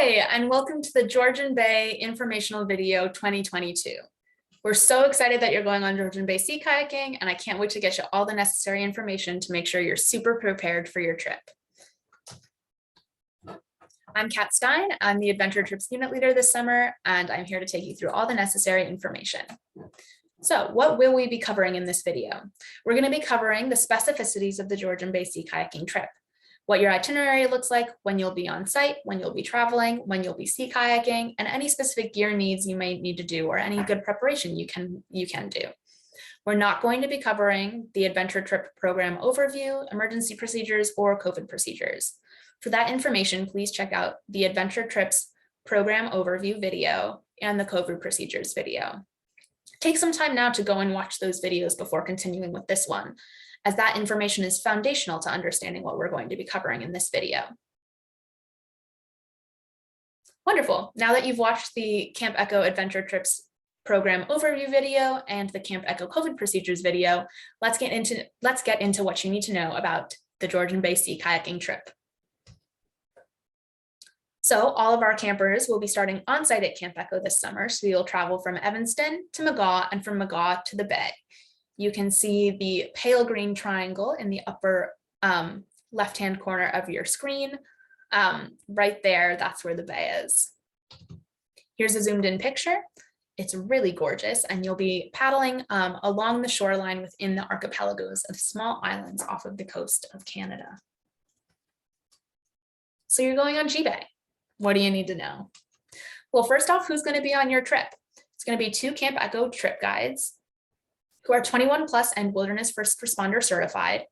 Hi, and welcome to the Georgian Bay Informational Video 2022. We're so excited that you're going on Georgian Bay sea kayaking, and I can't wait to get you all the necessary information to make sure you're super prepared for your trip. I'm Kat Stein. I'm the Adventure Trips Unit Leader this summer, and I'm here to take you through all the necessary information. So what will we be covering in this video? We're going to be covering the specificities of the Georgian Bay sea kayaking trip, what your itinerary looks like, when you'll be on site, when you'll be traveling, when you'll be sea kayaking, and any specific gear needs you may need to do or any good preparation you can do. We're not going to be covering the adventure trip program overview, emergency procedures, or COVID procedures. For that information, please check out the adventure trips program overview video and the COVID procedures video. Take some time now to go and watch those videos before continuing with this one, as that information is foundational to understanding what we're going to be covering in this video. Wonderful. Now that you've watched the Camp Echo Adventure Trips program overview video and the Camp Echo COVID procedures video, let's get into what you need to know about the Georgian Bay sea kayaking trip. So all of our campers will be starting on site at Camp Echo this summer. So you'll travel from Evanston to McGaw and from McGaw to the Bay. You can see the pale green triangle in the upper left-hand corner of your screen. Right there, that's where the bay is. Here's a zoomed in picture. It's really gorgeous, and you'll be paddling along the shoreline within the archipelagos of small islands off of the coast of Canada. So you're going on G-Bay. What do you need to know? Well, first off, who's going to be on your trip? It's going to be 2 Camp Echo trip guides who are 21 plus and wilderness first responder certified.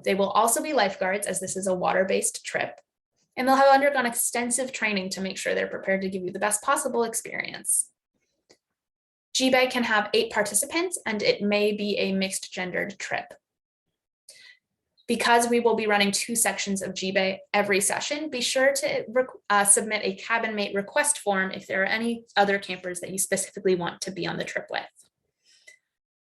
They will also be lifeguards, as this is a water-based trip, and they'll have undergone extensive training to make sure they're prepared to give you the best possible experience. G-Bay can have 8 participants, and it may be a mixed gendered trip. Because we will be running 2 sections of G-Bay every session, be sure to submit a cabin mate request form if there are any other campers that you specifically want to be on the trip with.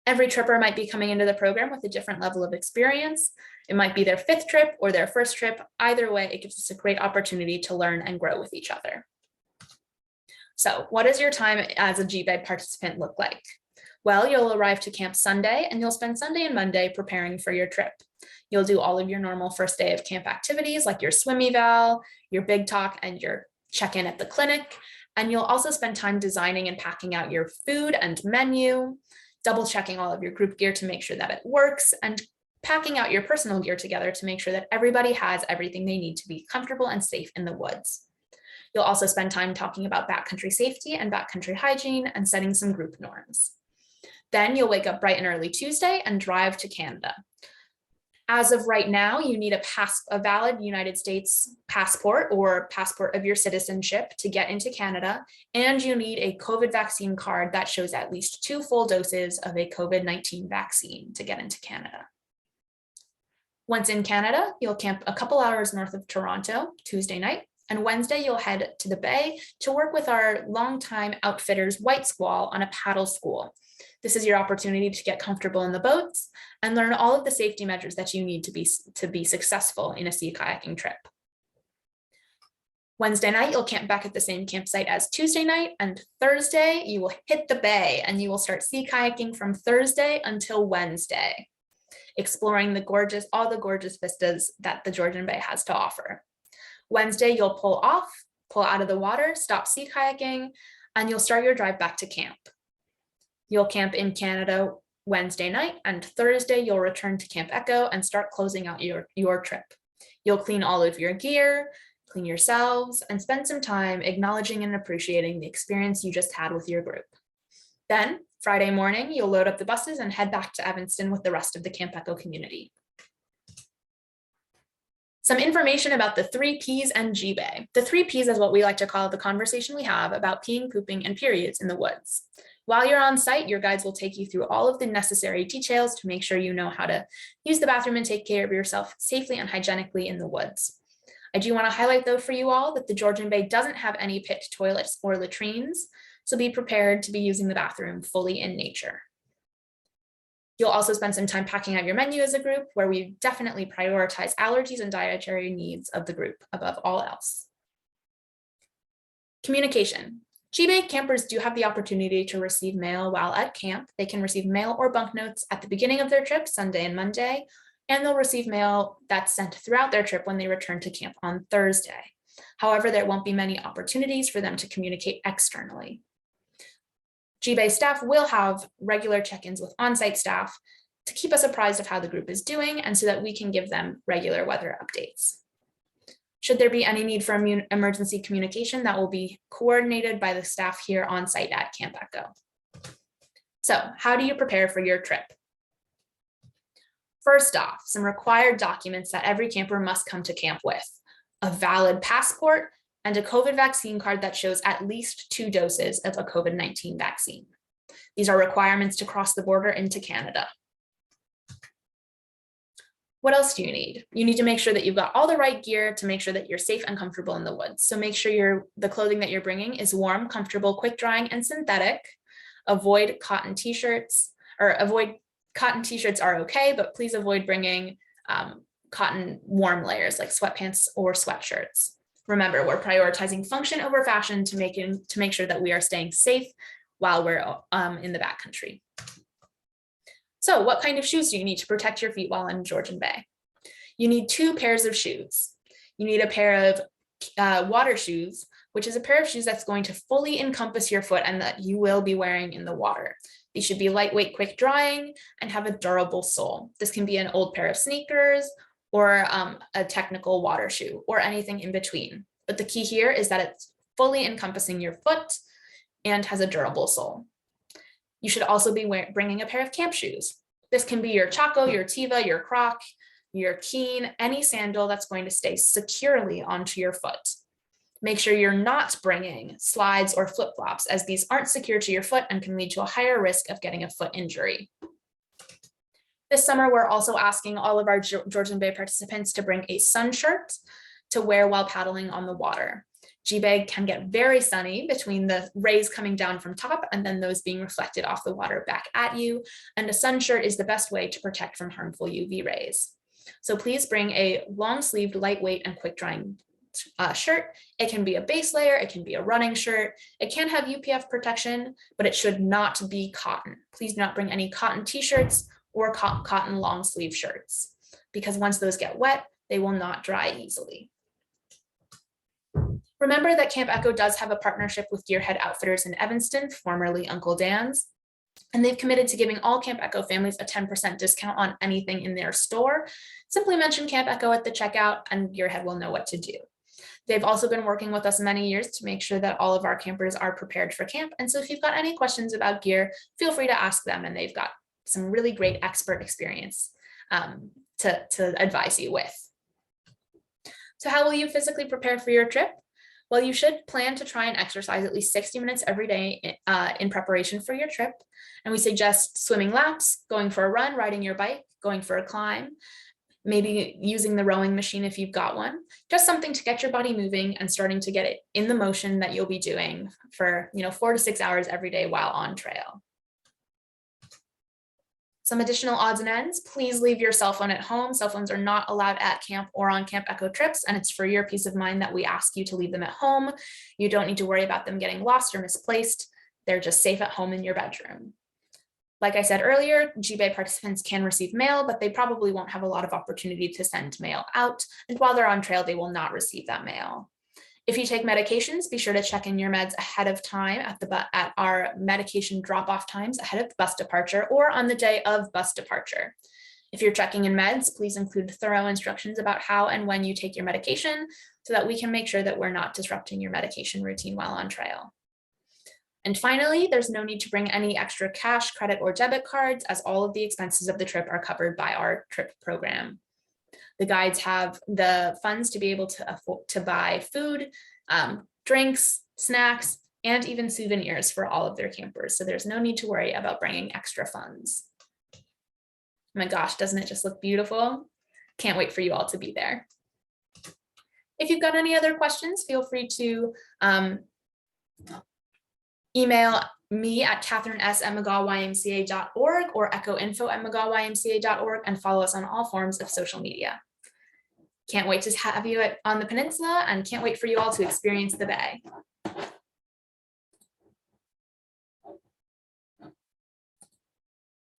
Every tripper might be coming into the program with a different level of experience. It might be their 5th trip or their 1st trip. Either way, it gives us a great opportunity to learn and grow with each other. So what does your time as a G-Bay participant look like? Well, you'll arrive to camp Sunday, and you'll spend Sunday and Monday preparing for your trip. You'll do all of your normal first day of camp activities like your swim eval, your big talk, and your check-in at the clinic. And you'll also spend time designing and packing out your food and menu, double checking all of your group gear to make sure that it works, and packing out your personal gear together to make sure that everybody has everything they need to be comfortable and safe in the woods. You'll also spend time talking about backcountry safety and backcountry hygiene and setting some group norms. Then you'll wake up bright and early Tuesday and drive to Canada. As of right now, you need a valid United States passport or passport of your citizenship to get into Canada, and you need a COVID vaccine card that shows at least 2 full doses of a COVID-19 vaccine to get into Canada. Once in Canada, you'll camp a couple hours north of Toronto Tuesday night, and Wednesday you'll head to the Bay to work with our longtime outfitters White Squall on a paddle school. This is your opportunity to get comfortable in the boats and learn all of the safety measures that you need to be successful in a sea kayaking trip. Wednesday night, you'll camp back at the same campsite as Tuesday night, and Thursday, you will hit the bay and you will start sea kayaking from Thursday until Wednesday, exploring all the gorgeous vistas that the Georgian Bay has to offer. Wednesday, you'll pull out of the water, stop sea kayaking, and you'll start your drive back to camp. You'll camp in Canada Wednesday night, and Thursday you'll return to Camp Echo and start closing out your trip. You'll clean all of your gear, clean yourselves, and spend some time acknowledging and appreciating the experience you just had with your group. Then Friday morning, you'll load up the buses and head back to Evanston with the rest of the Camp Echo community. Some information about the 3 Ps and G-Bay. The 3 Ps is what we like to call the conversation we have about peeing, pooping, and periods in the woods. While you're on site, your guides will take you through all of the necessary details to make sure you know how to use the bathroom and take care of yourself safely and hygienically in the woods. I do want to highlight, though, for you all that the Georgian Bay doesn't have any pit toilets or latrines, so be prepared to be using the bathroom fully in nature. You'll also spend some time packing out your menu as a group, where we definitely prioritize allergies and dietary needs of the group above all else. Communication. G-Bay campers do have the opportunity to receive mail while at camp. They can receive mail or bunk notes at the beginning of their trip, Sunday and Monday, and they'll receive mail that's sent throughout their trip when they return to camp on Thursday. However, there won't be many opportunities for them to communicate externally. G-Bay staff will have regular check-ins with on-site staff to keep us apprised of how the group is doing and so that we can give them regular weather updates. Should there be any need for emergency communication, that will be coordinated by the staff here on site at Camp Echo. So how do you prepare for your trip? First off, some required documents that every camper must come to camp with: a valid passport and a COVID vaccine card that shows at least 2 doses of a COVID-19 vaccine. These are requirements to cross the border into Canada. What else do you need? You need to make sure that you've got all the right gear to make sure that you're safe and comfortable in the woods. So make sure the clothing that you're bringing is warm, comfortable, quick drying, and synthetic. Avoid cotton t-shirts, cotton t-shirts are okay, but please avoid bringing cotton warm layers like sweatpants or sweatshirts. Remember, we're prioritizing function over fashion to make sure that we are staying safe while we're in the backcountry. So what kind of shoes do you need to protect your feet while in Georgian Bay? You need 2 pairs of shoes. You need a pair of water shoes, which is a pair of shoes that's going to fully encompass your foot and that you will be wearing in the water. These should be lightweight, quick drying, and have a durable sole. This can be an old pair of sneakers or a technical water shoe or anything in between. But the key here is that it's fully encompassing your foot and has a durable sole. You should also be bringing a pair of camp shoes. This can be your Chaco, your Tiva, your Croc, your Keen, any sandal that's going to stay securely onto your foot. Make sure you're not bringing slides or flip-flops, as these aren't secure to your foot and can lead to a higher risk of getting a foot injury. This summer, we're also asking all of our Georgian Bay participants to bring a sun shirt to wear while paddling on the water. G-Bay can get very sunny between the rays coming down from top and then those being reflected off the water back at you, and a sun shirt is the best way to protect from harmful UV rays. So please bring a long-sleeved, lightweight, and quick-drying shirt. It can be a base layer, it can be a running shirt, it can have UPF protection, but it should not be cotton. Please do not bring any cotton t-shirts or cotton long-sleeve shirts, because once those get wet, they will not dry easily. Remember that Camp Echo does have a partnership with Gearhead Outfitters in Evanston, formerly Uncle Dan's, and they've committed to giving all Camp Echo families a 10% discount on anything in their store. Simply mention Camp Echo at the checkout and Gearhead will know what to do. They've also been working with us many years to make sure that all of our campers are prepared for camp. And so if you've got any questions about gear, feel free to ask them, and they've got some really great expert experience to advise you with. So how will you physically prepare for your trip? Well, you should plan to try and exercise at least 60 minutes every day in preparation for your trip. And we suggest swimming laps, going for a run, riding your bike, going for a climb, maybe using the rowing machine if you've got one, just something to get your body moving and starting to get it in the motion that you'll be doing for 4 to 6 hours every day while on trail. Some additional odds and ends: please leave your cell phone at home. Cell phones are not allowed at camp or on Camp Echo trips, and it's for your peace of mind that we ask you to leave them at home. You don't need to worry about them getting lost or misplaced. They're just safe at home in your bedroom. Like I said earlier, G-Bay participants can receive mail, but they probably won't have a lot of opportunity to send mail out, and while they're on trail, they will not receive that mail. If you take medications, be sure to check in your meds ahead of time at our medication drop-off times ahead of bus departure or on the day of bus departure. If you're checking in meds, please include thorough instructions about how and when you take your medication so that we can make sure that we're not disrupting your medication routine while on trail. And finally, there's no need to bring any extra cash, credit, or debit cards, as all of the expenses of the trip are covered by our trip program. The guides have the funds to be able to buy food, drinks, snacks, and even souvenirs for all of their campers. So there's no need to worry about bringing extra funds. Oh my gosh, doesn't it just look beautiful? Can't wait for you all to be there. If you've got any other questions, feel free to email me at katherines@mcgawymca.org or echoinfo@mcgawymca.org and follow us on all forms of social media. Can't wait to have you on the peninsula and can't wait for you all to experience the Bay.